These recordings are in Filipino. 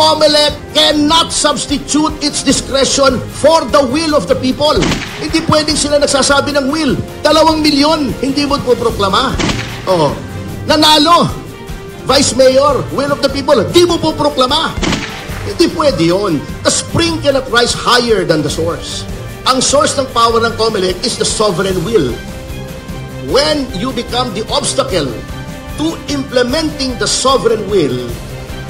COMELEC cannot substitute its discretion for the will of the people. Hindi pwedeng sila nagsasabi ng will. 2 milyon, hindi mo po proklama. Oh, nanalo. Vice Mayor, will of the people, hindi mo po proklama. Hindi pwede yun. The spring cannot rise higher than the source. Ang source ng power ng COMELEC is the sovereign will. When you become the obstacle to implementing the sovereign will,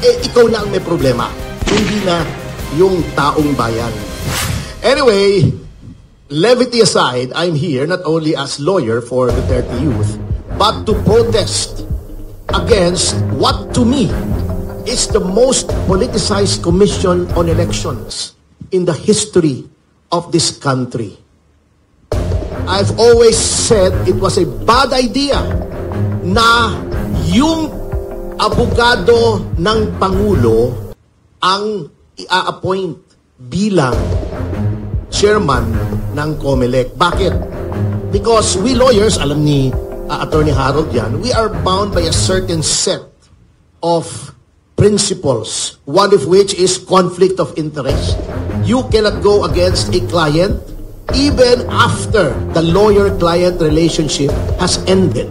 ikaw na ang may problema. Hindi na yung taong bayan. Anyway, levity aside, I'm here not only as lawyer for Duterte Youth, but to protest against what to me is the most politicized commission on elections in the history of this country. I've always said it was a bad idea na yung abogado ng Pangulo ang i-appoint bilang chairman ng COMELEC. Bakit? Because we lawyers, alam ni Attorney Harold yan, we are bound by a certain set of principles, one of which is conflict of interest. You cannot go against a client even after the lawyer-client relationship has ended.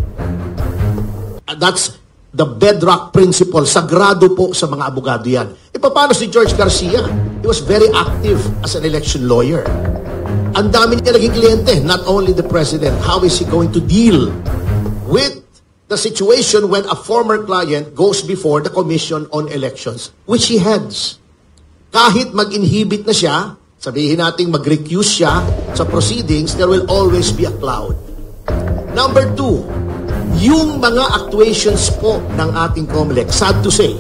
That's the bedrock principle. Sagrado po sa mga abogado yan. Paano si George Garcia? He was very active as an election lawyer. Ang dami niya naging kliyente, not only the president. How is he going to deal with the situation when a former client goes before the Commission on Elections, which he heads? Kahit mag-inhibit na siya, sabihin natin mag-recuse siya sa proceedings, there will always be a cloud. Number 2, yung mga actuations po ng ating COMELEC, sad to say,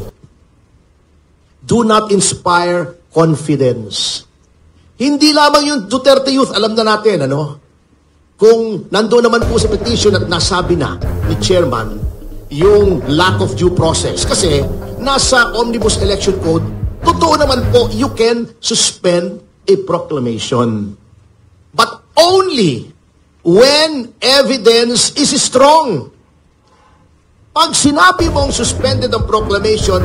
do not inspire confidence. Hindi lamang yung Duterte Youth, alam na natin, ano? Kung nandoon naman po sa petition at nasabi na ni Chairman yung lack of due process. Kasi nasa Omnibus Election Code, totoo naman po, you can suspend a proclamation. But only when evidence is strong. Pag sinabi mong suspended ang proclamation,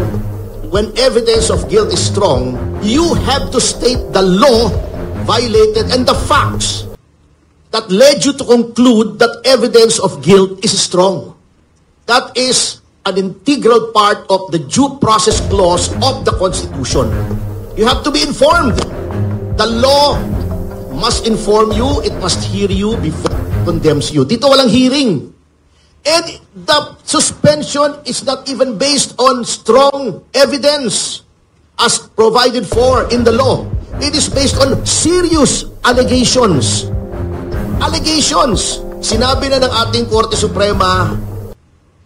when evidence of guilt is strong, you have to state the law violated and the facts that led you to conclude that evidence of guilt is strong. That is an integral part of the due process clause of the Constitution. You have to be informed. The law must inform you, it must hear you before it condemns you. Dito walang hearing. And the suspension is not even based on strong evidence as provided for in the law. It is based on serious allegations. Allegations. Sinabi na ng ating Korte Suprema,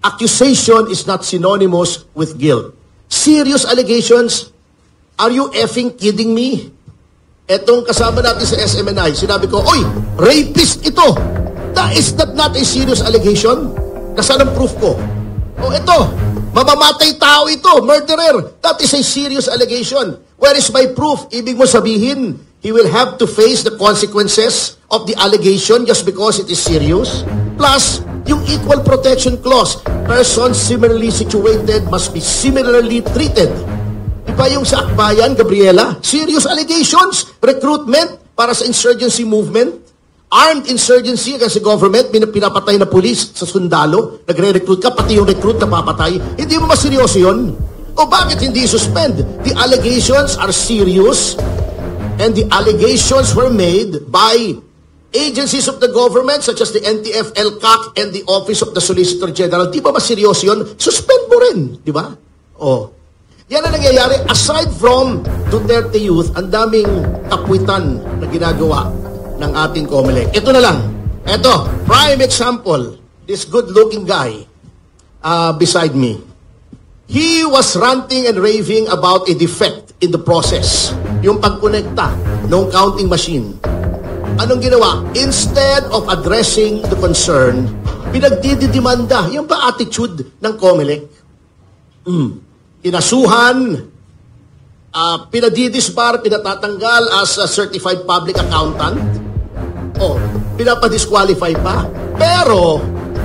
accusation is not synonymous with guilt. Serious allegations. Are you effing kidding me? Etong kasama natin sa SMNI, sinabi ko, oy, rapist ito. That is not a serious allegation. Nasaan ang proof ko? O ito, mamamatay tao ito, murderer. That is a serious allegation. Where is my proof? Ibig mo sabihin, he will have to face the consequences of the allegation just because it is serious. Plus, yung Equal Protection Clause, persons similarly situated must be similarly treated. Diba yung sa Akbayan, Gabriela? Serious allegations, recruitment para sa insurgency movement, armed insurgency kasi government, pinapatay na pulis sa sundalo, nagre-recruit ka, pati yung recruit na papatay. Hindi mo maseryoso yun? O bakit hindi suspend? The allegations are serious and the allegations were made by agencies of the government such as the NTF, LCAC, and the Office of the Solicitor General. Di ba maseryoso yun? Suspend mo rin. Di ba? O. Yan ang nangyayari. Aside from Duterte Youth, ang daming kapwitan na ginagawa ng ating COMELEC. Ito na lang. Ito, prime example. This good-looking guy beside me. He was ranting and raving about a defect in the process. Yung pagkonekta ng counting machine. Anong ginawa? Instead of addressing the concern, pinagdidimanda. Yung ba attitude ng COMELEC? Inasuhan, pinadidisbar, pinatatanggal as a certified public accountant. O, pinapadisqualify pa. Pero,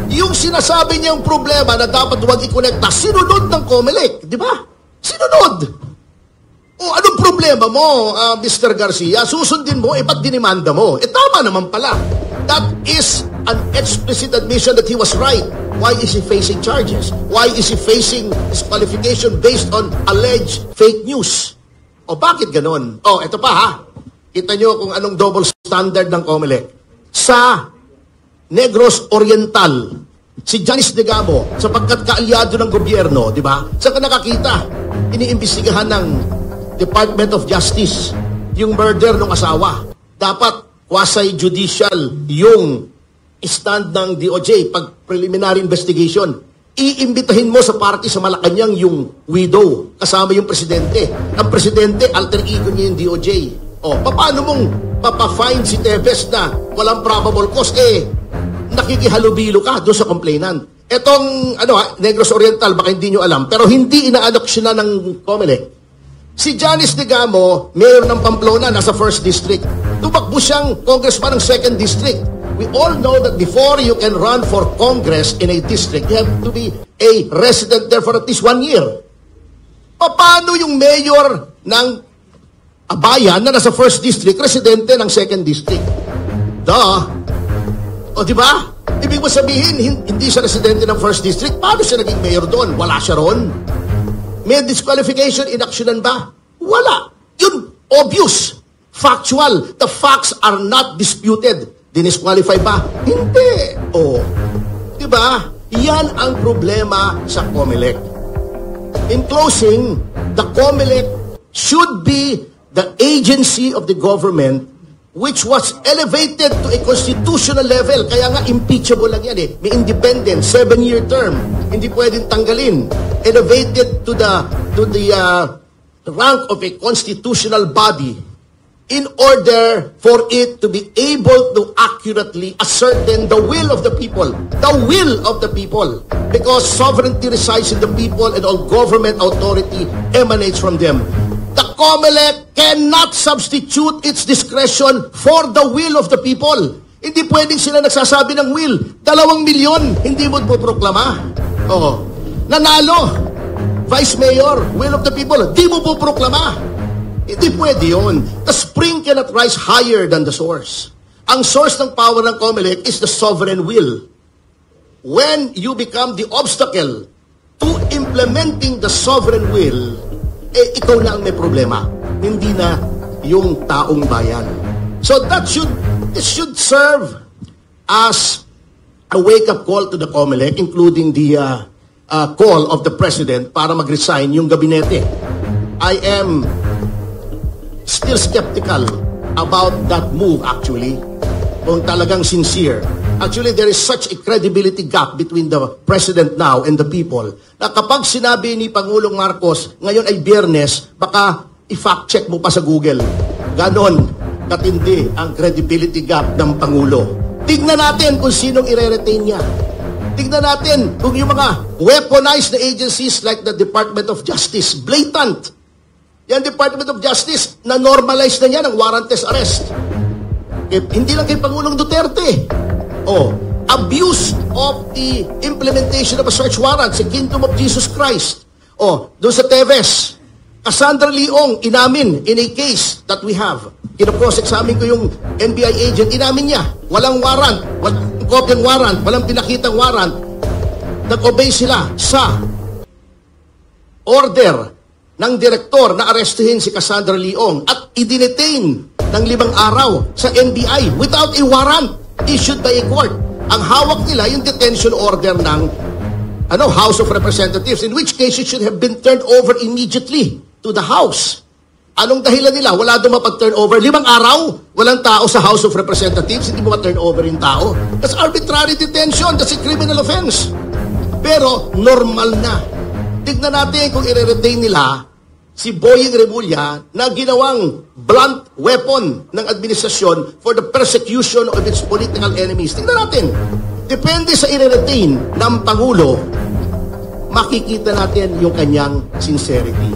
yung sinasabi niyang problema na dapat huwag i-connecta, sinunod ng COMELEC. Di ba? Sinunod. problema mo, Mr. Garcia, susundin mo, ba't dinimanda mo? Tama naman pala. That is an explicit admission that he was right. Why is he facing charges? Why is he facing disqualification based on alleged fake news? O bakit ganon? Ito pa ha. Kita nyo kung anong double standard ng COMELEC. Sa Negros Oriental, si Janice Degamo, sapagkat kaalyado ng gobyerno, di ba? Saan ka nakakita? Iniimbestigahan ng Department of Justice yung murder ng asawa. Dapat quasi-judicial yung stand ng DOJ pag preliminary investigation. Iimbitahin mo sa party sa Malacanang yung widow, kasama yung presidente. Ang presidente, alter ego niya yung DOJ. Paano mong papafine si Tevez na walang probable cause? Nakikihalubilo ka doon sa complainant. Etong Negros Oriental, baka hindi nyo alam, pero hindi ina-adoption na ng COMELEC. Si Janice Degamo, mayor ng Pamplona, nasa 1st District. Tumakbo siyang congressman ng 2nd District. We all know that before you can run for Congress in a district, you have to be a resident there for at least 1 year. Paano yung mayor ng bayan na nasa 1st District, residente ng 2nd District? Di ba? Ibig mo sabihin, hindi siya residente ng 1st District, paano siya naging mayor doon? Wala siya ron. May disqualification, inaksyonan ba? Wala. Yun, obvious. Factual. The facts are not disputed. Dinisqualify ba? Hindi. Di ba? Yan ang problema sa COMELEC. In closing, the COMELEC should be the agency of the government which was elevated to a constitutional level. Kaya nga, impeachable lang yan May independent, 7-year term. Hindi pwedeng tanggalin. Elevated to the rank of a constitutional body in order for it to be able to accurately ascertain the will of the people. The will of the people. Because sovereignty resides in the people and all government authority emanates from them. The COMELEC cannot substitute its discretion for the will of the people. Hindi pwedeng sila nagsasabi ng will. 2 milyon, hindi mo poproklama. Nanalo, Vice Mayor, will of the people, di mo poproklama. Hindi pwede yun. The spring cannot rise higher than the source. Ang source ng power ng COMELEC is the sovereign will. When you become the obstacle to implementing the sovereign will, ikaw na ang may problema, hindi na yung taong bayan. So this should serve as a wake-up call to the COMELEC, including the call of the President para mag-resign yung gabinete. I am still skeptical about that move actually, kung talagang sincere. Actually, there is such a credibility gap between the President now and the people na kapag sinabi ni Pangulong Marcos, ngayon ay Biyernes, baka i-fact check mo pa sa Google. Ganon katindi ang credibility gap ng Pangulo. Tignan natin kung sinong i-retain niya. Tignan natin kung yung mga weaponized na agencies like the Department of Justice, blatant. Yan Department of Justice, na-normalize na niya ng warrantless arrest. Hindi lang kay Pangulong Duterte. Abuse of the implementation of a search warrant sa Kingdom of Jesus Christ. Doon sa Tevez, Cassandra Leong, inamin in a case that we have. Kino-cross-examine ko yung NBI agent, inamin niya. Walang warrant, walang kopyang warrant, walang pinakitang warrant. Nag-obey sila sa order ng direktor na arestihin si Cassandra Leong at i-detain ng 5 araw sa NBI without a warrant issued by a court. Ang hawak nila yung detention order ng House of Representatives, in which case it should have been turned over immediately to the House. Anong dahilan nila? Wala doon mapag-turn over. 5 araw, walang tao sa House of Representatives, hindi mo ma-turn over yung tao. That's arbitrary detention. That's a criminal offense. Pero normal na. Tignan natin kung i-retain nila si Boying Remulla na ginawang blunt weapon ng administrasyon for the persecution of its political enemies. Tingnan natin. Depende sa i-retain ng Pangulo, makikita natin yung kanyang sincerity.